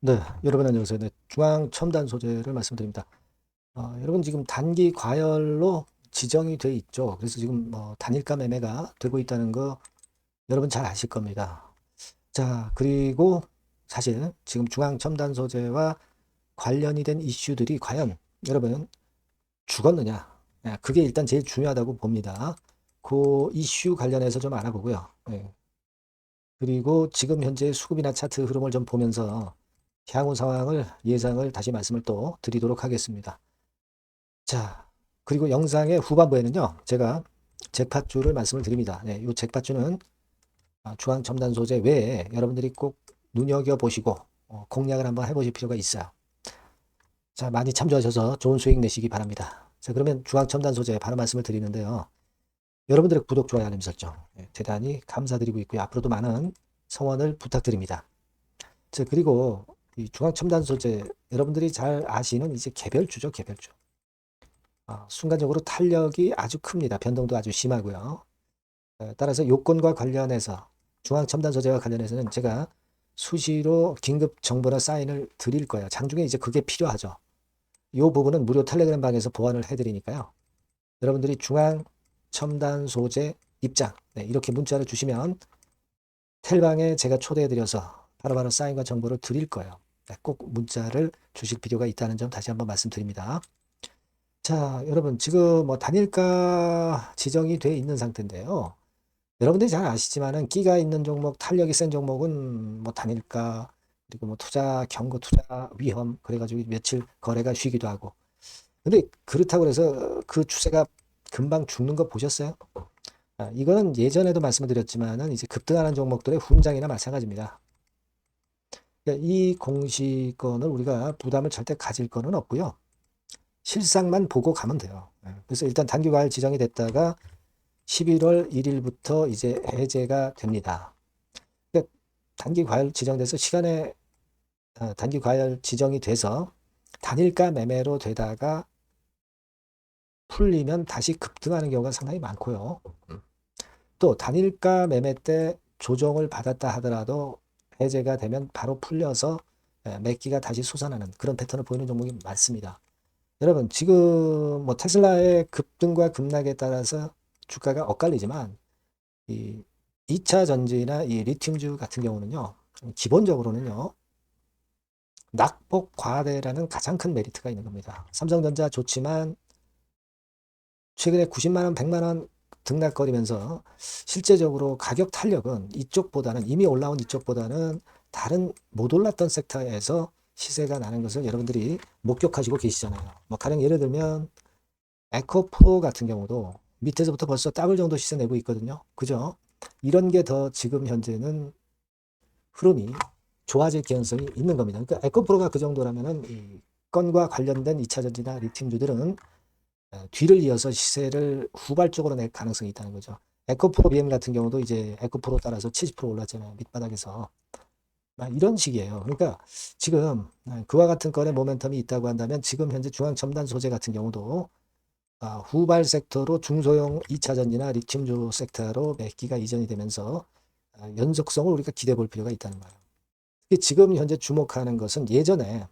네, 여러분 안녕하세요. 네, 중앙 첨단 소재를 말씀드립니다. 여러분 지금 단기 과열로 지정이 돼 있죠. 그래서 지금 뭐 단일가 매매가 되고 있다는 거 여러분 잘 아실 겁니다. 자, 그리고 사실 지금 중앙 첨단 소재와 관련이 된 이슈들이 과연 여러분 죽었느냐? 그게 일단 제일 중요하다고 봅니다. 그 이슈 관련해서 좀 알아보고요. 예, 그리고 지금 현재 수급이나 차트 흐름을 좀 보면서 향후 상황을 예상을 다시 말씀을 또 드리도록 하겠습니다. 자, 그리고 영상의 후반부에는요, 제가 잭팟주를 말씀을 드립니다. 네, 이 잭팟주는 중앙 첨단 소재 외에 여러분들이 꼭 눈여겨보시고 공략을 한번 해보실 필요가 있어요. 자, 많이 참조하셔서 좋은 수익 내시기 바랍니다. 자, 그러면 중앙 첨단 소재 바로 말씀을 드리는데요. 여러분들의 구독, 좋아요, 알림 설정 대단히 감사드리고 있고요. 앞으로도 많은 성원을 부탁드립니다. 자, 그리고 이 중앙 첨단 소재 여러분들이 잘 아시는 이제 개별주죠, 개별주. 순간적으로 탄력이 아주 큽니다. 변동도 아주 심하고요. 따라서 요건과 관련해서 중앙 첨단 소재와 관련해서는 제가 수시로 긴급 정보나 사인을 드릴 거예요. 장중에 이제 그게 필요하죠. 이 부분은 무료 텔레그램 방에서 보완을 해드리니까요. 여러분들이 중앙 첨단 소재 입장 이렇게 문자를 주시면 텔방에 제가 초대해드려서 바로바로 사인과 정보를 드릴 거예요. 꼭 문자를 주실 필요가 있다는 점 다시 한번 말씀드립니다. 자, 여러분 지금 뭐 단일가 지정이 돼 있는 상태인데요. 여러분들이 잘 아시지만은 끼가 있는 종목, 탄력이 센 종목은 뭐 단일가 그리고 뭐 투자 경고, 투자 위험 그래가지고 며칠 거래가 쉬기도 하고. 근데 그렇다고 해서 그 추세가 금방 죽는 거 보셨어요? 이거는 예전에도 말씀을 드렸지만은 이제 급등하는 종목들의 훈장이나 마찬가지입니다. 그러니까 이 공시권을 우리가 부담을 절대 가질 거는 없고요. 실상만 보고 가면 돼요. 그래서 일단 단기 과열 지정이 됐다가 11월 1일부터 이제 해제가 됩니다. 그러니까 단기 과열 지정돼서 단기 과열 지정이 돼서 단일가 매매로 되다가 풀리면 다시 급등하는 경우가 상당히 많고요. 또 단일가 매매 때 조정을 받았다 하더라도 해제가 되면 바로 풀려서 매기가 다시 솟아나는 그런 패턴을 보이는 종목이 많습니다. 여러분 지금 뭐 테슬라의 급등과 급락에 따라서 주가가 엇갈리지만 이 2차 전지나 이 리튬주 같은 경우는요. 기본적으로는요. 낙폭 과대라는 가장 큰 메리트가 있는 겁니다. 삼성전자 좋지만 최근에 90만 원, 100만 원 등락거리면서 실제적으로 가격 탄력은 이쪽보다는 이미 올라온 이쪽보다는 다른 못 올랐던 섹터에서 시세가 나는 것을 여러분들이 목격하시고 계시잖아요. 뭐 가령 예를 들면 에코프로 같은 경우도 밑에서부터 벌써 더블 정도 시세 내고 있거든요. 그죠? 이런 게 더 지금 현재는 흐름이 좋아질 개연성이 있는 겁니다. 그러니까 에코프로가 그 정도라면은 이 건과 관련된 2차 전지나 리튬주들은 뒤를 이어서 시세를 후발적으로 낼 가능성이 있다는 거죠. 에코프로 BM 같은 경우도 이제 에코프로 따라서 70% 올랐잖아요. 밑바닥에서. 이런 식이에요. 그러니까 지금 그와 같은 건의 모멘텀이 있다고 한다면 지금 현재 중앙 첨단 소재 같은 경우도 후발 섹터로 중소형 2차 전지나 리튬주 섹터로 매기가 이전이 되면서 연속성을 우리가 기대해 볼 필요가 있다는 거예요. 지금 현재 주목하는 것은 예전에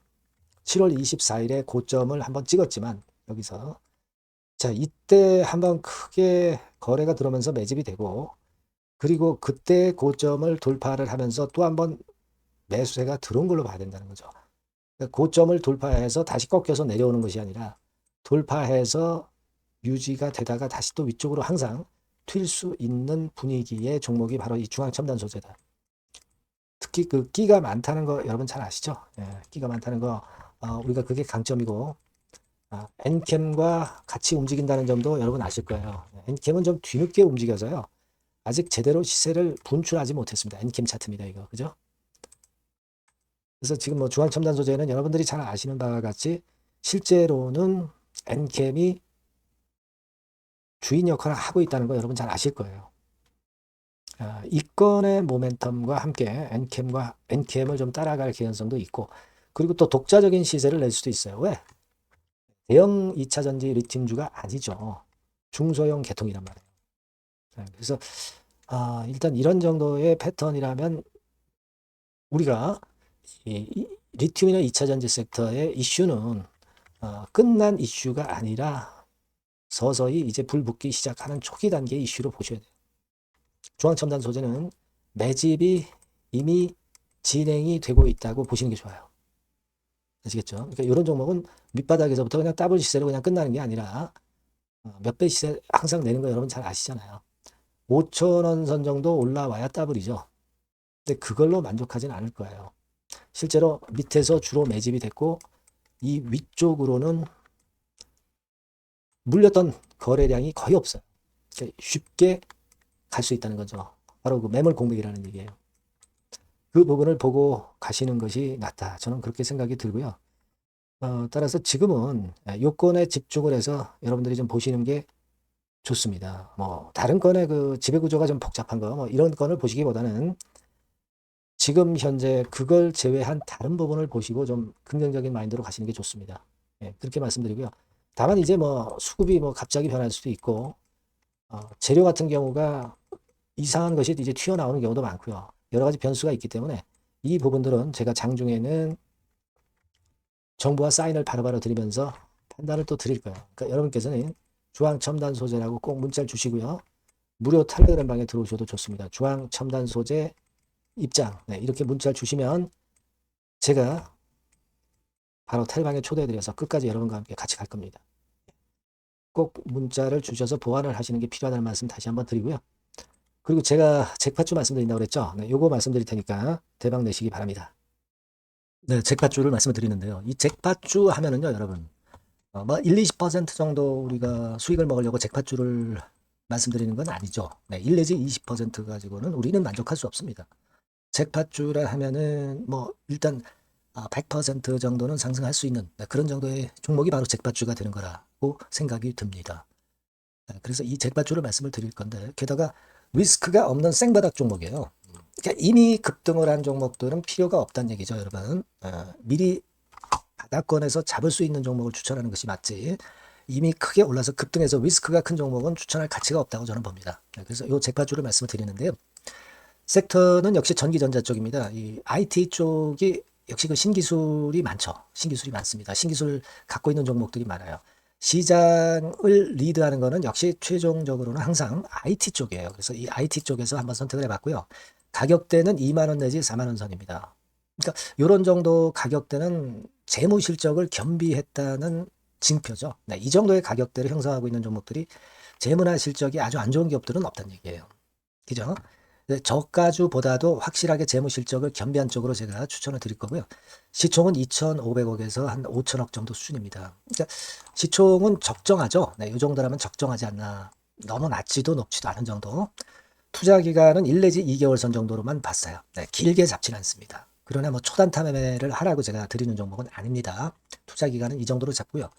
7월 24일에 고점을 한번 찍었지만 여기서 자 이때 한번 크게 거래가 들어오면서 매집이 되고 그리고 그때 고점을 돌파를 하면서 또 한번 매수세가 들어온 걸로 봐야 된다는 거죠. 그러니까 고점을 돌파해서 다시 꺾여서 내려오는 것이 아니라 돌파해서 유지가 되다가 다시 또 위쪽으로 항상 튈 수 있는 분위기의 종목이 바로 이 중앙첨단 소재다. 특히 그 끼가 많다는 거 여러분 잘 아시죠? 끼가 많다는 거 우리가 그게 강점이고 엔캠과 같이 움직인다는 점도 여러분 아실 거예요. 엔캠은 좀 뒤늦게 움직여서요. 아직 제대로 시세를 분출하지 못했습니다. 엔캠 차트입니다. 이거 그죠? 그래서 지금 뭐 중앙첨단 소재는 여러분들이 잘 아시는 바와 같이 실제로는 엔캠이 주인 역할을 하고 있다는 거 여러분 잘 아실 거예요. 이 건의 모멘텀과 함께 엔캠을 좀 따라갈 개연성도 있고 그리고 또 독자적인 시세를 낼 수도 있어요. 왜? 대형 2차 전지 리튬주가 아니죠. 중소형 계통이란 말이에요. 그래서 일단 이런 정도의 패턴이라면 우리가 리튬이나 2차 전지 섹터의 이슈는 끝난 이슈가 아니라 서서히 이제 불붙기 시작하는 초기 단계의 이슈로 보셔야 돼요. 중앙첨단 소재는 매집이 이미 진행이 되고 있다고 보시는 게 좋아요. 아시겠죠? 그러니까 이런 종목은 밑바닥에서부터 그냥 더블 시세로 그냥 끝나는 게 아니라 몇 배 시세 항상 내는 거 여러분 잘 아시잖아요. 5,000원 선 정도 올라와야 더블이죠. 근데 그걸로 만족하지는 않을 거예요. 실제로 밑에서 주로 매집이 됐고 이 위쪽으로는 물렸던 거래량이 거의 없어요. 그러니까 쉽게 갈 수 있다는 거죠. 바로 그 매물 공백이라는 얘기예요. 그 부분을 보고 가시는 것이 낫다. 저는 그렇게 생각이 들고요. 따라서 지금은 요건에 집중을 해서 여러분들이 좀 보시는 게 좋습니다. 뭐 다른 건의 그 지배구조가 좀 복잡한 거 뭐 이런 건을 보시기보다는 지금 현재 그걸 제외한 다른 부분을 보시고 좀 긍정적인 마인드로 가시는 게 좋습니다. 예, 그렇게 말씀드리고요. 다만 이제 뭐 수급이 뭐 갑자기 변할 수도 있고 재료 같은 경우가 이상한 것이 이제 튀어나오는 경우도 많고요. 여러 가지 변수가 있기 때문에 이 부분들은 제가 장중에는 정보와 사인을 바로바로 드리면서 판단을 또 드릴 거예요. 그러니까 여러분께서는 주황첨단 소재라고 꼭 문자를 주시고요. 무료 텔레그램 방에 들어오셔도 좋습니다. 주황첨단 소재 입장 이렇게 문자를 주시면 제가 바로 텔방에 초대해드려서 끝까지 여러분과 함께 같이 갈 겁니다. 꼭 문자를 주셔서 보완을 하시는 게 필요하다는 말씀 다시 한번 드리고요. 그리고 제가 잭팟주 말씀드린다고 그랬죠. 요거 말씀드릴 테니까 대박 내시기 바랍니다. 네, 잭팟주를 말씀을 드리는데요. 이 잭팟주 하면은요, 여러분, 뭐 1, 20% 정도 우리가 수익을 먹으려고 잭팟주를 말씀드리는 건 아니죠. 네, 1 내지 20% 가지고는 우리는 만족할 수 없습니다. 잭팟주라 하면은 뭐 일단 100% 정도는 상승할 수 있는 그런 정도의 종목이 바로 잭팟주가 되는 거라고 생각이 듭니다. 그래서 이 잭팟주를 말씀을 드릴 건데 게다가 리스크가 없는 생바닥 종목이에요. 그러니까 이미 급등을 한 종목들은 필요가 없다는 얘기죠, 여러분. 미리 바닥권에서 잡을 수 있는 종목을 추천하는 것이 맞지. 이미 크게 올라서 급등해서 리스크가 큰 종목은 추천할 가치가 없다고 저는 봅니다. 그래서 이 잭팟주를 말씀을 드리는데요. 섹터는 역시 전기전자 쪽입니다. 이 IT 쪽이 역시 그 신기술이 많죠. 신기술이 많습니다. 신기술 갖고 있는 종목들이 많아요. 시장을 리드하는 거는 역시 최종적으로는 항상 IT 쪽이에요. 그래서 이 IT 쪽에서 한번 선택을 해봤고요. 가격대는 2만 원 내지 4만 원 선입니다. 그러니까 이런 정도 가격대는 재무 실적을 겸비했다는 징표죠. 네, 이 정도의 가격대를 형성하고 있는 종목들이 재무나 실적이 아주 안 좋은 기업들은 없다는 얘기예요. 그죠? 저가주보다도 확실하게 재무 실적을 겸비한 쪽으로 제가 추천을 드릴 거고요. 시총은 2,500억에서 한 5천억 정도 수준입니다. 그러니까 시총은 적정하죠. 네, 이 정도라면 적정하지 않나. 너무 낮지도 높지도 않은 정도. 투자 기간은 1 내지 2개월 선 정도로만 봤어요. 네, 길게 잡지는 않습니다. 그러나 뭐 초단타 매매를 하라고 제가 드리는 종목은 아닙니다. 투자 기간은 이 정도로 잡고요.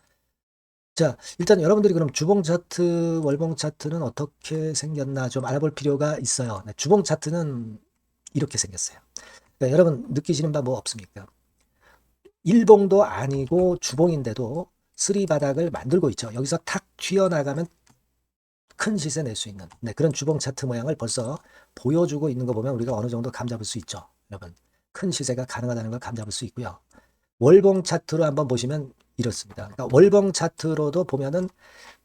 자, 일단 여러분들이 그럼 주봉 차트, 월봉 차트는 어떻게 생겼나 좀 알아볼 필요가 있어요. 네, 주봉 차트는 이렇게 생겼어요. 그러니까 여러분 느끼시는 바 뭐 없습니까? 일봉도 아니고 주봉인데도 쓰리 바닥을 만들고 있죠. 여기서 탁 튀어나가면 큰 시세 낼 수 있는 그런 주봉 차트 모양을 벌써 보여주고 있는 거 보면 우리가 어느 정도 감잡을 수 있죠. 여러분, 큰 시세가 가능하다는 걸 감잡을 수 있고요. 월봉 차트로 한번 보시면 이렇습니다. 그러니까 월봉 차트로도 보면은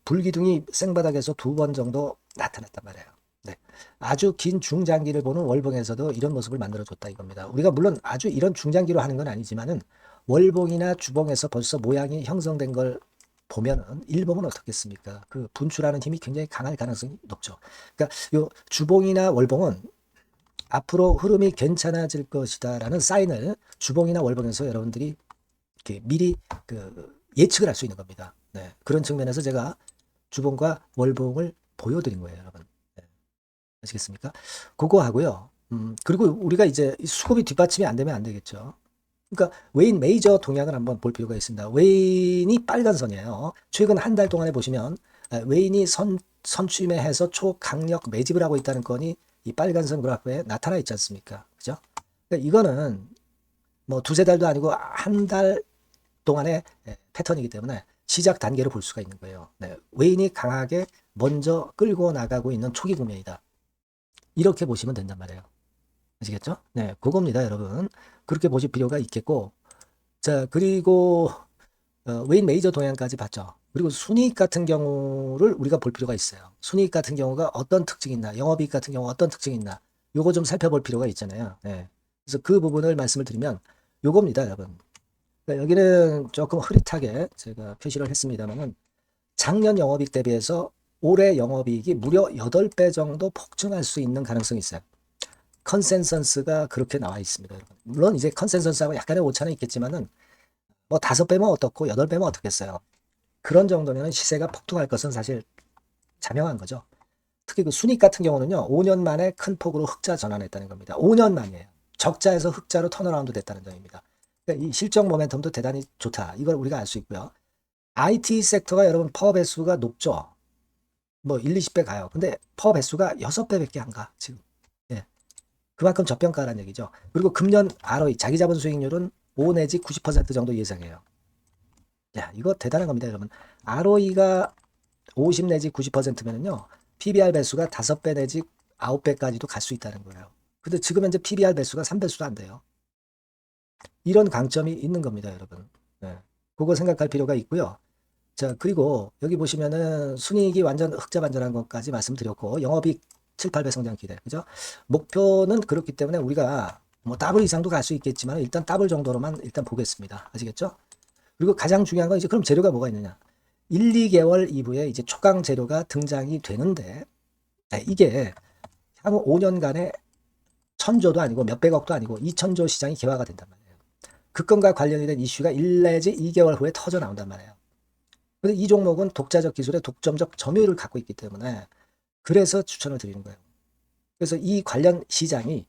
불기둥이 생바닥에서 2번 정도 나타났단 말이에요. 네. 아주 긴 중장기를 보는 월봉에서도 이런 모습을 만들어줬다 이겁니다. 우리가 물론 아주 이런 중장기로 하는 건 아니지만은 월봉이나 주봉에서 벌써 모양이 형성된 걸 보면은 일봉은 어떻겠습니까? 그 분출하는 힘이 굉장히 강할 가능성이 높죠. 그러니까 요 주봉이나 월봉은 앞으로 흐름이 괜찮아질 것이다라는 사인을 주봉이나 월봉에서 여러분들이 이렇게 미리 그 예측을 할 수 있는 겁니다. 네, 그런 측면에서 제가 주봉과 월봉을 보여드린 거예요, 여러분. 네, 아시겠습니까? 그거 하고요. 그리고 우리가 이제 수급이 뒷받침이 안 되면 안 되겠죠. 그러니까 웨인 메이저 동향을 한번 볼 필요가 있습니다. 웨인이 빨간 선이에요. 최근 한 달 동안에 보시면 웨인이 선취매해서 초강력 매집을 하고 있다는 건이 이 빨간 선 그래프에 나타나 있지 않습니까? 그죠? 그러니까 이거는 뭐 두세 달도 아니고 한 달 동안의 패턴이기 때문에 시작 단계로 볼 수가 있는 거예요. 네, 웨인이 강하게 먼저 끌고 나가고 있는 초기 국면이다. 이렇게 보시면 된단 말이에요. 아시겠죠? 네, 그겁니다, 여러분. 그렇게 보실 필요가 있겠고, 자, 그리고 웨인 메이저 동향까지 봤죠. 그리고 순이익 같은 경우를 우리가 볼 필요가 있어요. 순이익 같은 경우가 어떤 특징이 있나, 영업이익 같은 경우 어떤 특징이 있나, 요거 좀 살펴볼 필요가 있잖아요. 예. 그래서 그 부분을 말씀을 드리면 요겁니다, 여러분. 그러니까 여기는 조금 흐릿하게 제가 표시를 했습니다만은 작년 영업이익 대비해서 올해 영업이익이 무려 8배 정도 폭증할 수 있는 가능성이 있어요. 컨센서스가 그렇게 나와 있습니다, 여러분. 물론 이제 컨센서스하고 약간의 오차는 있겠지만은 뭐 5배면 어떻고 8배면 어떻겠어요. 그런 정도면 시세가 폭등할 것은 사실 자명한 거죠. 특히 그 순익 같은 경우는요, 5년 만에 큰 폭으로 흑자 전환했다는 겁니다. 5년 만이에요. 적자에서 흑자로 턴어라운드 됐다는 점입니다. 그러니까 이 실적 모멘텀도 대단히 좋다. 이걸 우리가 알 수 있고요. IT 섹터가 여러분 파워 배수가 높죠. 뭐 1, 20배 가요. 근데 파워 배수가 6배밖에 안 가, 지금. 예. 그만큼 저평가라는 얘기죠. 그리고 금년 ROE, 자기 자본 수익률은 5 내지 90% 정도 예상해요. 야, 이거 대단한 겁니다, 여러분. ROE가 50 내지 90%면은요, PBR 배수가 5배 내지 9배까지도 갈 수 있다는 거예요. 근데 지금 현재 PBR 배수가 3배수도 안 돼요. 이런 강점이 있는 겁니다, 여러분. 네. 그거 생각할 필요가 있고요. 자, 그리고 여기 보시면은 순이익이 완전 흑자 반전한 것까지 말씀드렸고, 영업이익 7, 8배 성장 기대. 그죠? 목표는 그렇기 때문에 우리가 뭐 더블 이상도 갈 수 있겠지만 일단 더블 정도로만 일단 보겠습니다. 아시겠죠? 그리고 가장 중요한 건 이제 그럼 재료가 뭐가 있느냐? 1, 2개월 이후에 이제 초강 재료가 등장이 되는데 이게 향후 5년간에 천조도 아니고 몇백억도 아니고 2천조 시장이 개화가 된단 말이에요. 그 건과 관련이 된 이슈가 1 내지 2개월 후에 터져 나온단 말이에요. 근데 이 종목은 독자적 기술의 독점적 점유율을 갖고 있기 때문에 그래서 추천을 드리는 거예요. 그래서 이 관련 시장이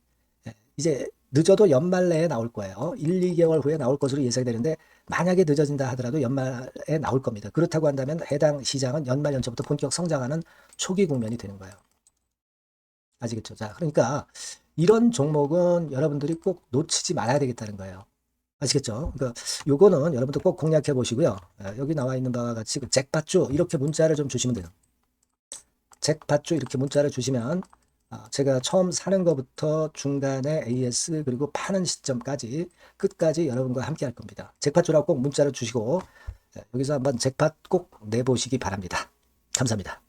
이제 늦어도 연말 내에 나올 거예요. 1, 2개월 후에 나올 것으로 예상이 되는데 만약에 늦어진다 하더라도 연말에 나올 겁니다. 그렇다고 한다면 해당 시장은 연말 연초부터 본격 성장하는 초기 국면이 되는 거예요. 아시겠죠? 자, 그러니까 이런 종목은 여러분들이 꼭 놓치지 말아야 되겠다는 거예요. 아시겠죠? 그러니까 요거는 여러분들 꼭 공략해 보시고요. 여기 나와 있는 바와 같이 그 잭팟주 이렇게 문자를 좀 주시면 돼요. 잭팟주 이렇게 문자를 주시면 제가 처음 사는 것부터 중간에 AS 그리고 파는 시점까지 끝까지 여러분과 함께 할 겁니다. 잭팟주라고 꼭 문자를 주시고 여기서 한번 잭팟 꼭 내보시기 바랍니다. 감사합니다.